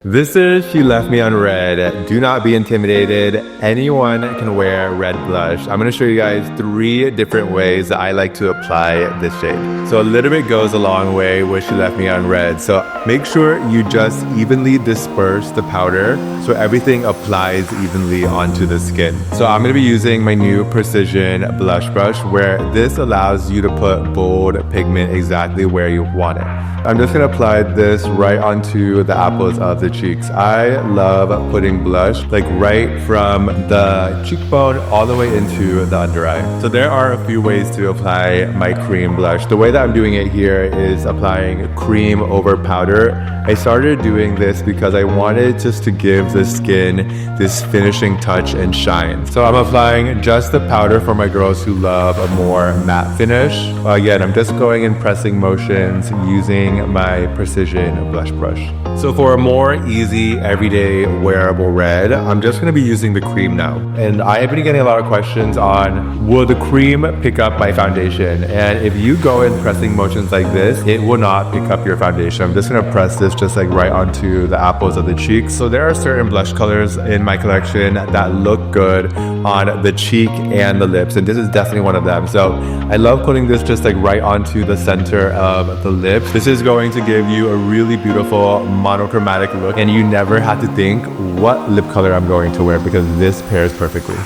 This is She Left Me on Red. Do not be intimidated. Anyone can wear red blush. I'm going to show you guys 3 different ways that I like to apply this shade. So a little bit goes a long way with She Left Me on Red. So make sure you just evenly disperse the powder so everything applies evenly onto the skin. So I'm going to be using my new Precision blush brush where this allows you to put bold pigment exactly where you want it. I'm just going to apply this right onto the apples of the cheeks. I love putting blush like right from the cheekbone all the way into the under eye. So there are a few ways to apply my cream blush. The way that I'm doing it here is applying cream over powder. I started doing this because I wanted just to give the skin this finishing touch and shine. So I'm applying just the powder for my girls who love a more matte finish. Again, I'm just going in pressing motions using my Precision blush brush. So for a more easy, everyday wearable red, I'm just going to be using the cream now. And I have been getting a lot of questions on, will the cream pick up my foundation? And if you go in pressing motions like this, it will not pick up your foundation. I'm just going to press this just like right onto the apples of the cheeks. So there are certain blush colors in my collection that look good on the cheek and the lips. And this is definitely one of them. So I love putting this just like right onto the center of the lips. This is going to give you a really beautiful monochromatic look, and you never have to think what lip color I'm going to wear because this pairs perfectly.